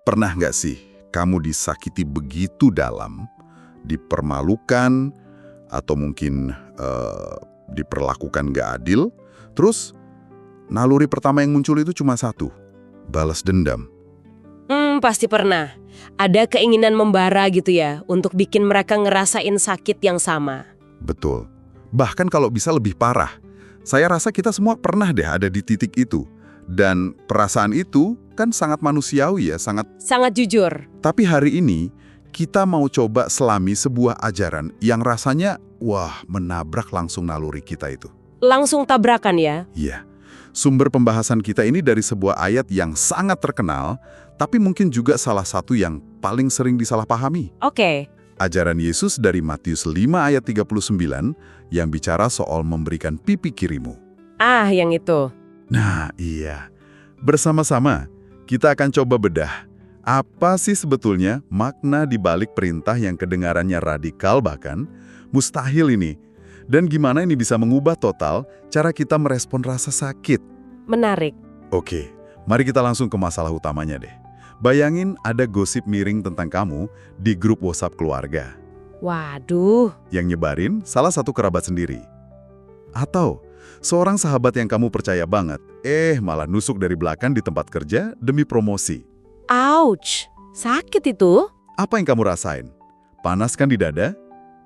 Pernah nggak sih kamu disakiti begitu dalam, dipermalukan, atau mungkin diperlakukan nggak adil, terus naluri pertama yang muncul itu cuma satu, balas dendam. Pasti pernah. Ada keinginan membara gitu ya, untuk bikin mereka ngerasain sakit yang sama. Betul. Bahkan kalau bisa lebih parah. Saya rasa kita semua pernah deh ada di titik itu. Dan perasaan itu kan sangat manusiawi ya, Sangat jujur. Tapi hari ini, kita mau coba selami sebuah ajaran yang rasanya, menabrak langsung naluri kita itu. Langsung tabrakan ya. Iya. Sumber pembahasan kita ini dari sebuah ayat yang sangat terkenal, tapi mungkin juga salah satu yang paling sering disalahpahami. Oke. Ajaran Yesus dari Matius 5 ayat 39 yang bicara soal memberikan pipi kirimu. Yang itu. Nah, iya. Bersama-sama, kita akan coba bedah. Apa sih sebetulnya makna di balik perintah yang kedengarannya radikal bahkan mustahil ini? Dan gimana ini bisa mengubah total cara kita merespon rasa sakit? Menarik. Oke, mari kita langsung ke masalah utamanya deh. Bayangin ada gosip miring tentang kamu di grup WhatsApp keluarga. Waduh. Yang nyebarin salah satu kerabat sendiri. Atau seorang sahabat yang kamu percaya banget, malah nusuk dari belakang di tempat kerja demi promosi. Ouch. Sakit itu. Apa yang kamu rasain? Panas kan di dada?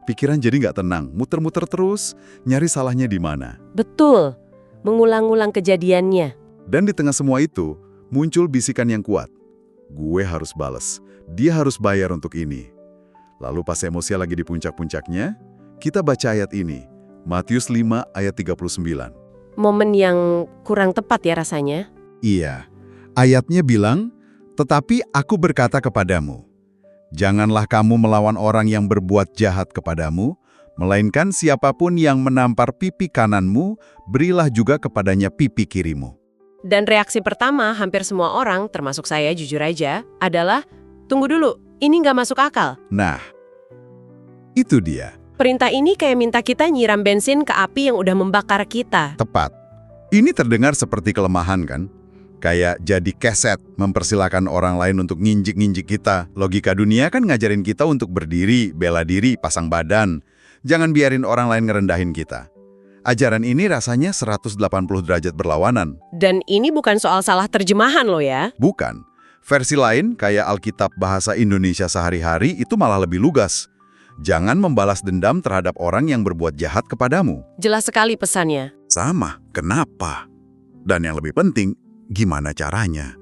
Pikiran jadi nggak tenang, muter-muter terus, nyari salahnya di mana. Betul. Mengulang-ulang kejadiannya. Dan di tengah semua itu, muncul bisikan yang kuat. Gue harus bales, dia harus bayar untuk ini. Lalu pas emosi lagi di puncak-puncaknya, kita baca ayat ini, Matius 5 ayat 39. Momen yang kurang tepat ya rasanya. Iya, ayatnya bilang, tetapi aku berkata kepadamu, janganlah kamu melawan orang yang berbuat jahat kepadamu, melainkan siapapun yang menampar pipi kananmu, berilah juga kepadanya pipi kirimu. Dan reaksi pertama hampir semua orang, termasuk saya jujur aja, adalah, tunggu dulu, ini nggak masuk akal. Nah, itu dia. Perintah ini kayak minta kita nyiram bensin ke api yang udah membakar kita. Tepat. Ini terdengar seperti kelemahan kan? Kayak jadi keset, mempersilahkan orang lain untuk nginjik-nginjik kita. Logika dunia kan ngajarin kita untuk berdiri, bela diri, pasang badan. Jangan biarin orang lain ngerendahin kita. Ajaran ini rasanya 180 derajat berlawanan. Dan ini bukan soal salah terjemahan loh ya. Bukan. Versi lain, kayak Alkitab Bahasa Indonesia Sehari-Hari, itu malah lebih lugas. Jangan membalas dendam terhadap orang yang berbuat jahat kepadamu. Jelas sekali pesannya. Sama, kenapa? Dan yang lebih penting, gimana caranya?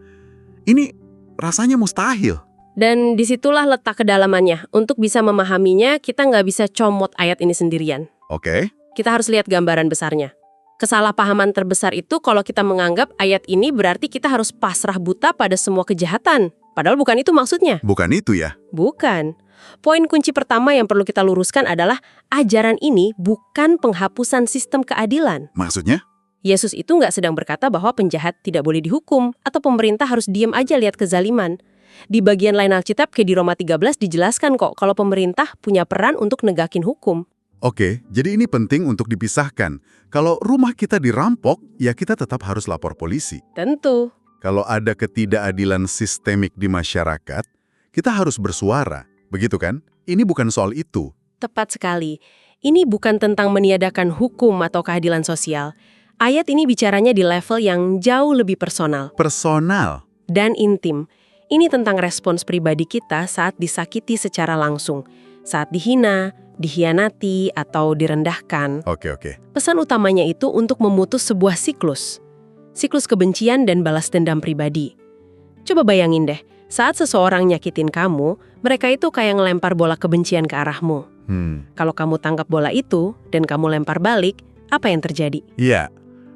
Ini rasanya mustahil. Dan disitulah letak kedalamannya. Untuk bisa memahaminya, kita nggak bisa comot ayat ini sendirian. Oke. Kita harus lihat gambaran besarnya. Kesalahpahaman terbesar itu kalau kita menganggap ayat ini berarti kita harus pasrah buta pada semua kejahatan. Padahal bukan itu maksudnya. Bukan itu ya? Bukan. Poin kunci pertama yang perlu kita luruskan adalah ajaran ini bukan penghapusan sistem keadilan. Maksudnya? Yesus itu nggak sedang berkata bahwa penjahat tidak boleh dihukum atau pemerintah harus diam aja lihat kezaliman. Di bagian lain Alkitab kayak di Roma 13 dijelaskan kok kalau pemerintah punya peran untuk negakin hukum. Oke, jadi ini penting untuk dipisahkan. Kalau rumah kita dirampok, ya kita tetap harus lapor polisi. Tentu. Kalau ada ketidakadilan sistemik di masyarakat, kita harus bersuara. Begitu kan? Ini bukan soal itu. Tepat sekali. Ini bukan tentang meniadakan hukum atau keadilan sosial. Ayat ini bicaranya di level yang jauh lebih personal. Personal. Dan intim. Ini tentang respons pribadi kita saat disakiti secara langsung. Saat dihina, dihianati, atau direndahkan. Oke. Pesan utamanya itu untuk memutus sebuah siklus. Siklus kebencian dan balas dendam pribadi. Coba bayangin deh, saat seseorang nyakitin kamu, mereka itu kayak ngelempar bola kebencian ke arahmu. Kalau kamu tangkap bola itu, dan kamu lempar balik, apa yang terjadi? Iya,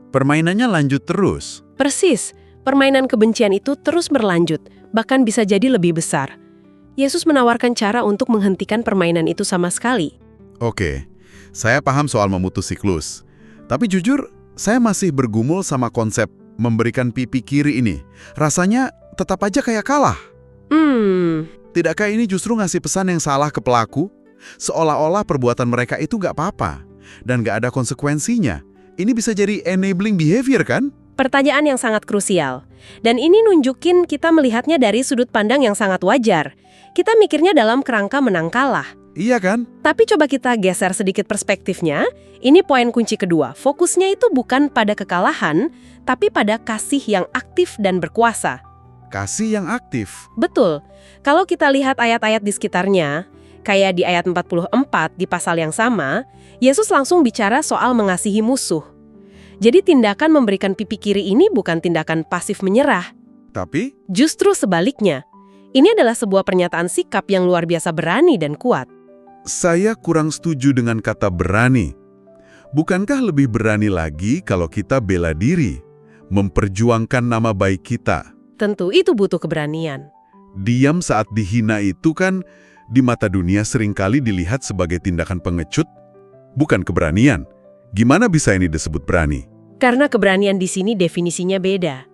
permainannya lanjut terus. Persis, permainan kebencian itu terus berlanjut, bahkan bisa jadi lebih besar. Yesus menawarkan cara untuk menghentikan permainan itu sama sekali. Oke, saya paham soal memutus siklus. Tapi jujur, saya masih bergumul sama konsep memberikan pipi kiri ini. Rasanya tetap aja kayak kalah. Tidakkah ini justru ngasih pesan yang salah ke pelaku? Seolah-olah perbuatan mereka itu nggak apa-apa. Dan nggak ada konsekuensinya. Ini bisa jadi enabling behavior kan? Pertanyaan yang sangat krusial. Dan ini nunjukin kita melihatnya dari sudut pandang yang sangat wajar. Kita mikirnya dalam kerangka menang kalah. Iya kan? Tapi coba kita geser sedikit perspektifnya. Ini poin kunci kedua. Fokusnya itu bukan pada kekalahan, tapi pada kasih yang aktif dan berkuasa. Kasih yang aktif. Betul. Kalau kita lihat ayat-ayat di sekitarnya, kayak di ayat 44 di pasal yang sama, Yesus langsung bicara soal mengasihi musuh. Jadi tindakan memberikan pipi kiri ini bukan tindakan pasif menyerah. Tapi, Justru sebaliknya. Ini adalah sebuah pernyataan sikap yang luar biasa berani dan kuat. saya kurang setuju dengan kata berani. Bukankah lebih berani lagi kalau kita bela diri, memperjuangkan nama baik kita? Tentu itu butuh keberanian. Diam saat dihina itu kan di mata dunia seringkali dilihat sebagai tindakan pengecut, bukan keberanian. Gimana bisa ini disebut berani? Karena keberanian di sini definisinya beda.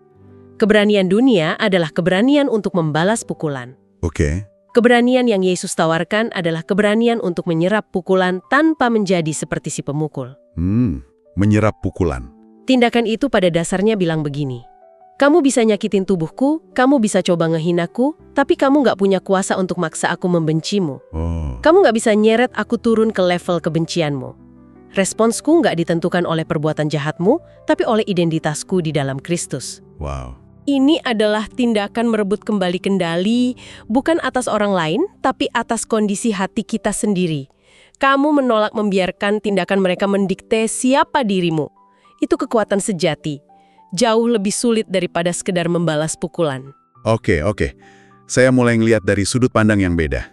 Keberanian dunia adalah keberanian untuk membalas pukulan. Oke. Keberanian yang Yesus tawarkan adalah keberanian untuk menyerap pukulan tanpa menjadi seperti si pemukul. Menyerap pukulan. Tindakan itu pada dasarnya bilang begini. Kamu bisa nyakitin tubuhku, kamu bisa coba ngehinaku, tapi kamu nggak punya kuasa untuk maksa aku membencimu. Oh, Kamu nggak bisa nyeret aku turun ke level kebencianmu. Responsku nggak ditentukan oleh perbuatan jahatmu, tapi oleh identitasku di dalam Kristus. wow. Ini adalah tindakan merebut kembali kendali, bukan atas orang lain, tapi atas kondisi hati kita sendiri. Kamu menolak membiarkan tindakan mereka mendikte siapa dirimu. Itu kekuatan sejati. Jauh lebih sulit daripada sekedar membalas pukulan. Oke. Saya mulai ngelihat dari sudut pandang yang beda.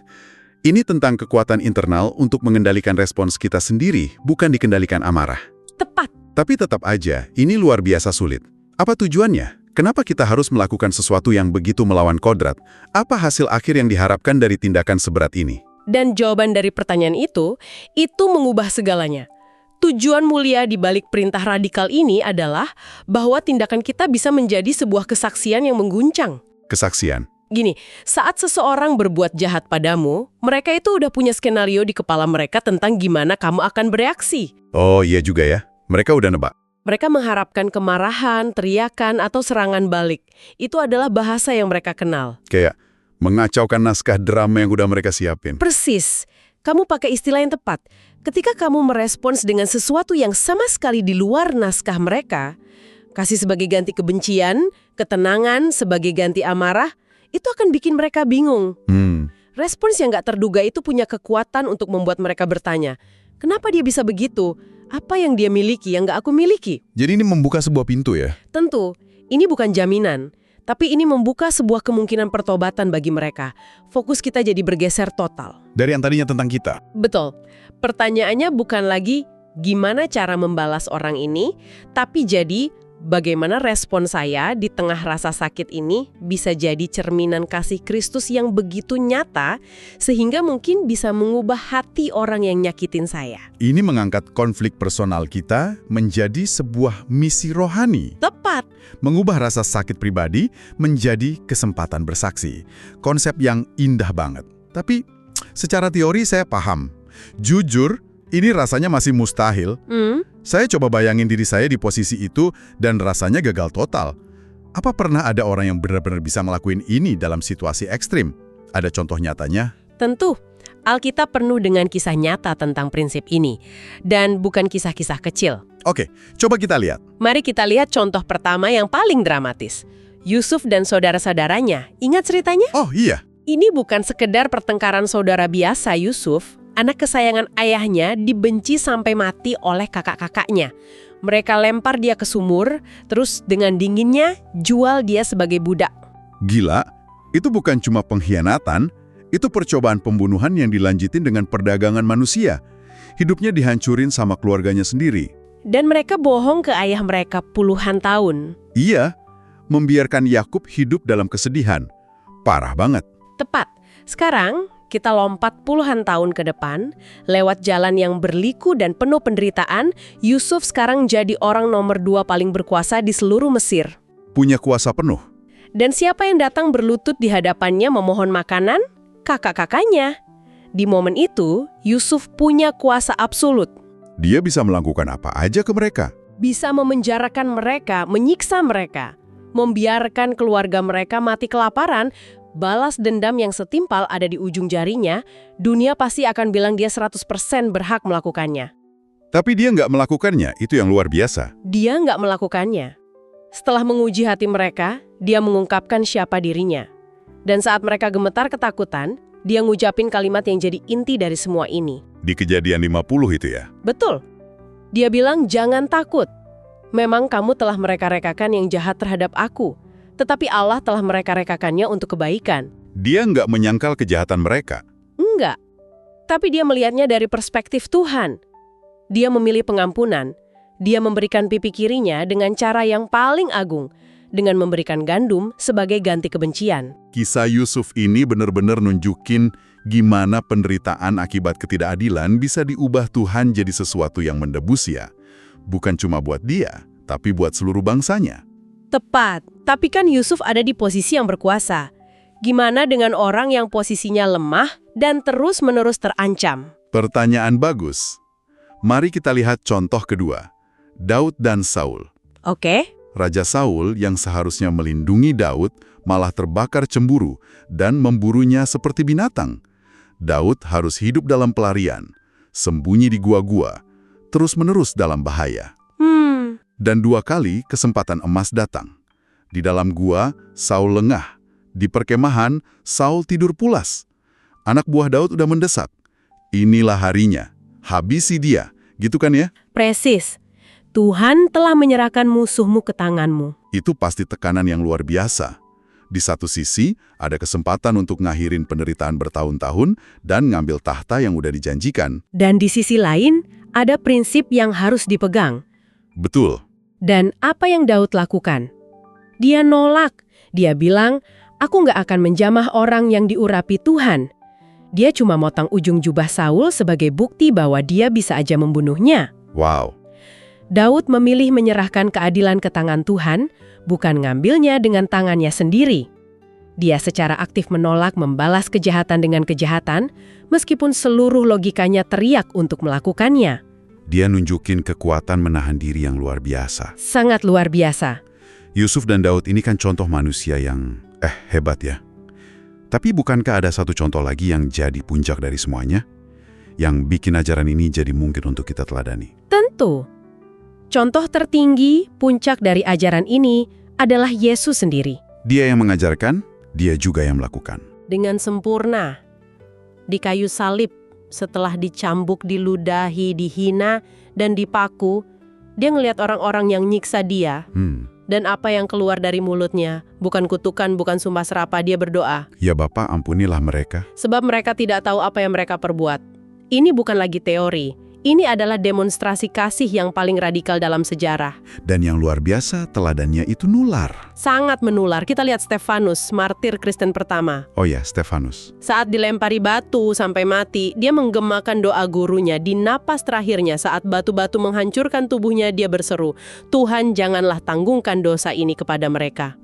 Ini tentang kekuatan internal untuk mengendalikan respons kita sendiri, bukan dikendalikan amarah. Tepat. Tapi tetap aja, ini luar biasa sulit. Apa tujuannya? Kenapa kita harus melakukan sesuatu yang begitu melawan kodrat? Apa hasil akhir yang diharapkan dari tindakan seberat ini? Dan jawaban dari pertanyaan itu mengubah segalanya. Tujuan mulia di balik perintah radikal ini adalah bahwa tindakan kita bisa menjadi sebuah kesaksian yang mengguncang. Kesaksian. Gini, saat seseorang berbuat jahat padamu, mereka itu udah punya skenario di kepala mereka tentang gimana kamu akan bereaksi. Oh iya juga ya, mereka udah nebak. Mereka mengharapkan kemarahan, teriakan, atau serangan balik. Itu adalah bahasa yang mereka kenal. Kayak mengacaukan naskah drama yang udah mereka siapin. Persis. Kamu pakai istilah yang tepat. Ketika kamu merespons dengan sesuatu yang sama sekali di luar naskah mereka, kasih sebagai ganti kebencian, ketenangan sebagai ganti amarah, itu akan bikin mereka bingung. Respons yang nggak terduga itu punya kekuatan untuk membuat mereka bertanya, kenapa dia bisa begitu? Apa yang dia miliki yang nggak aku miliki? Jadi ini membuka sebuah pintu ya? Tentu, ini bukan jaminan. Tapi ini membuka sebuah kemungkinan pertobatan bagi mereka. Fokus kita jadi bergeser total. Dari yang tadinya tentang kita. Betul. Pertanyaannya bukan lagi gimana cara membalas orang ini, tapi jadi bagaimana respon saya di tengah rasa sakit ini bisa jadi cerminan kasih Kristus yang begitu nyata, sehingga mungkin bisa mengubah hati orang yang nyakitin saya. Ini mengangkat konflik personal kita menjadi sebuah misi rohani. Tepat. Mengubah rasa sakit pribadi menjadi kesempatan bersaksi. Konsep yang indah banget. Tapi secara teori saya paham. Jujur, ini rasanya masih mustahil. Saya coba bayangin diri saya di posisi itu dan rasanya gagal total. Apa pernah ada orang yang benar-benar bisa ngelakuin ini dalam situasi ekstrim? Ada contoh nyatanya? Tentu. Alkitab penuh dengan kisah nyata tentang prinsip ini. Dan bukan kisah-kisah kecil. Oke, coba kita lihat. Mari kita lihat contoh pertama yang paling dramatis. Yusuf dan saudara-saudaranya. Ingat ceritanya? Oh iya. Ini bukan sekedar pertengkaran saudara biasa. Yusuf, anak kesayangan ayahnya, dibenci sampai mati oleh kakak-kakaknya. Mereka lempar dia ke sumur, terus dengan dinginnya jual dia sebagai budak. Gila, itu bukan cuma pengkhianatan, itu percobaan pembunuhan yang dilanjutin dengan perdagangan manusia. Hidupnya dihancurin sama keluarganya sendiri. Dan mereka bohong ke ayah mereka puluhan tahun. Iya, membiarkan Yakub hidup dalam kesedihan. Parah banget. Tepat. Sekarang, kita lompat puluhan tahun ke depan, lewat jalan yang berliku dan penuh penderitaan, Yusuf sekarang jadi orang nomor 2 paling berkuasa di seluruh Mesir. Punya kuasa penuh. Dan siapa yang datang berlutut di hadapannya memohon makanan? Kakak-kakaknya. Di momen itu, Yusuf punya kuasa absolut. Dia bisa melakukan apa aja ke mereka. bisa memenjarakan mereka, menyiksa mereka, membiarkan keluarga mereka mati kelaparan, balas dendam yang setimpal ada di ujung jarinya, dunia pasti akan bilang dia 100% berhak melakukannya. Tapi dia nggak melakukannya, itu yang luar biasa. Dia nggak melakukannya. Setelah menguji hati mereka, dia mengungkapkan siapa dirinya. Dan saat mereka gemetar ketakutan, dia ngucapin kalimat yang jadi inti dari semua ini. Di Kejadian 50 itu ya? Betul. Dia bilang, jangan takut. Memang kamu telah mereka-rekakan yang jahat terhadap aku, tetapi Allah telah mereka-rekakannya untuk kebaikan. Dia nggak menyangkal kejahatan mereka. Enggak. Tapi dia melihatnya dari perspektif Tuhan. Dia memilih pengampunan. Dia memberikan pipi kirinya dengan cara yang paling agung, dengan memberikan gandum sebagai ganti kebencian. Kisah Yusuf ini benar-benar nunjukin gimana penderitaan akibat ketidakadilan bisa diubah Tuhan jadi sesuatu yang menebus ya. Bukan cuma buat dia, tapi buat seluruh bangsanya. Tepat, tapi kan Yusuf ada di posisi yang berkuasa. Gimana dengan orang yang posisinya lemah dan terus-menerus terancam? Pertanyaan bagus. Mari kita lihat contoh kedua. Daud dan Saul. Oke. Raja Saul yang seharusnya melindungi Daud malah terbakar cemburu dan memburunya seperti binatang. Daud harus hidup dalam pelarian, sembunyi di gua-gua, terus-menerus dalam bahaya. Dan 2 kali kesempatan emas datang. Di dalam gua, Saul lengah. Di perkemahan, Saul tidur pulas. Anak buah Daud udah mendesak. Inilah harinya. Habisi dia. Gitu kan ya? Presis. Tuhan telah menyerahkan musuhmu ke tanganmu. Itu pasti tekanan yang luar biasa. Di satu sisi, ada kesempatan untuk ngakhirin penderitaan bertahun-tahun dan ngambil tahta yang udah dijanjikan. Dan di sisi lain, ada prinsip yang harus dipegang. Betul. Dan apa yang Daud lakukan? Dia nolak. Dia bilang, aku nggak akan menjamah orang yang diurapi Tuhan. Dia cuma motong ujung jubah Saul sebagai bukti bahwa dia bisa aja membunuhnya. Wow. Daud memilih menyerahkan keadilan ke tangan Tuhan, bukan ngambilnya dengan tangannya sendiri. Dia secara aktif menolak membalas kejahatan dengan kejahatan, meskipun seluruh logikanya teriak untuk melakukannya. Dia nunjukin kekuatan menahan diri yang luar biasa. Sangat luar biasa. Yusuf dan Daud ini kan contoh manusia yang hebat ya. Tapi bukankah ada satu contoh lagi yang jadi puncak dari semuanya? Yang bikin ajaran ini jadi mungkin untuk kita teladani. Tentu. Contoh tertinggi, puncak dari ajaran ini adalah Yesus sendiri. Dia yang mengajarkan, dia juga yang melakukan. Dengan sempurna. Di kayu salib, setelah dicambuk, diludahi, dihina, dan dipaku, dia ngelihat orang-orang yang nyiksa dia. Dan apa yang keluar dari mulutnya, bukan kutukan, bukan sumpah serapah, dia berdoa. Ya Bapa, ampunilah mereka. Sebab mereka tidak tahu apa yang mereka perbuat. Ini bukan lagi teori. Ini adalah demonstrasi kasih yang paling radikal dalam sejarah. Dan yang luar biasa, teladannya itu nular. Sangat menular. Kita lihat Stefanus, martir Kristen pertama. Oh ya, Stefanus. Saat dilempari batu sampai mati, dia menggemakan doa gurunya. Di napas terakhirnya saat batu-batu menghancurkan tubuhnya, dia berseru, Tuhan janganlah tanggungkan dosa ini kepada mereka.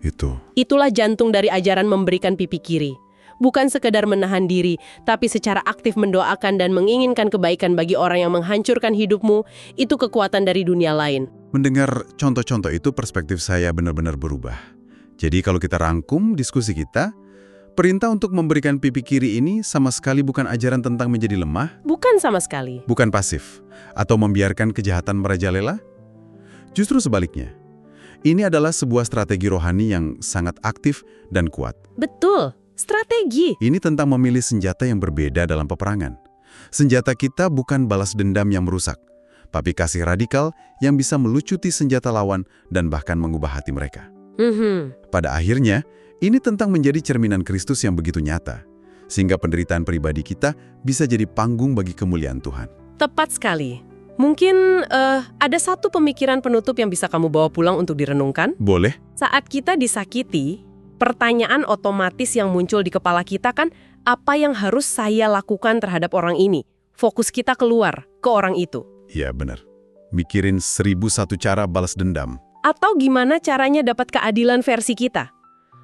Itulah jantung dari ajaran memberikan pipi kiri. Bukan sekedar menahan diri, tapi secara aktif mendoakan dan menginginkan kebaikan bagi orang yang menghancurkan hidupmu, itu kekuatan dari dunia lain. Mendengar contoh-contoh itu, perspektif saya benar-benar berubah. Jadi kalau kita rangkum diskusi kita, perintah untuk memberikan pipi kiri ini sama sekali bukan ajaran tentang menjadi lemah. Bukan sama sekali. Bukan pasif, atau membiarkan kejahatan merajalela. Justru sebaliknya. Ini adalah sebuah strategi rohani yang sangat aktif dan kuat. Betul. Strategi. Ini tentang memilih senjata yang berbeda dalam peperangan. Senjata kita bukan balas dendam yang merusak, tapi kasih radikal yang bisa melucuti senjata lawan dan bahkan mengubah hati mereka. Pada akhirnya, ini tentang menjadi cerminan Kristus yang begitu nyata, sehingga penderitaan pribadi kita bisa jadi panggung bagi kemuliaan Tuhan. Tepat sekali. Mungkin ada satu pemikiran penutup yang bisa kamu bawa pulang untuk direnungkan? Boleh. Saat kita disakiti, pertanyaan otomatis yang muncul di kepala kita kan, apa yang harus saya lakukan terhadap orang ini? Fokus kita keluar ke orang itu. Iya benar. Mikirin 1001 cara balas dendam. Atau gimana caranya dapat keadilan versi kita?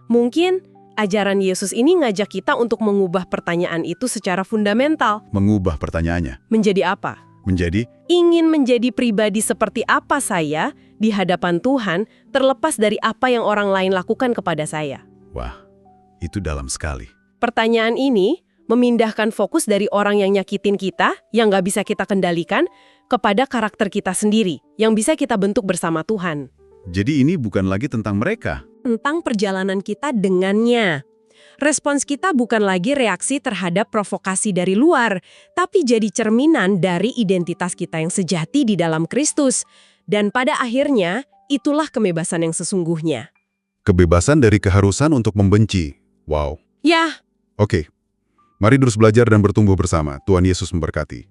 Mungkin ajaran Yesus ini ngajak kita untuk mengubah pertanyaan itu secara fundamental. Mengubah pertanyaannya. Menjadi apa? Menjadi, Ingin menjadi pribadi seperti apa saya di hadapan Tuhan, terlepas dari apa yang orang lain lakukan kepada saya. wah, itu dalam sekali. Pertanyaan ini memindahkan fokus dari orang yang nyakitin kita, yang nggak bisa kita kendalikan, kepada karakter kita sendiri, yang bisa kita bentuk bersama Tuhan. Jadi ini bukan lagi tentang mereka. Tentang perjalanan kita dengannya. Respons kita bukan lagi reaksi terhadap provokasi dari luar, tapi jadi cerminan dari identitas kita yang sejati di dalam Kristus. Dan pada akhirnya, itulah kebebasan yang sesungguhnya. Kebebasan dari keharusan untuk membenci. Wow. Ya, Oke, mari terus belajar dan bertumbuh bersama. Tuhan Yesus memberkati.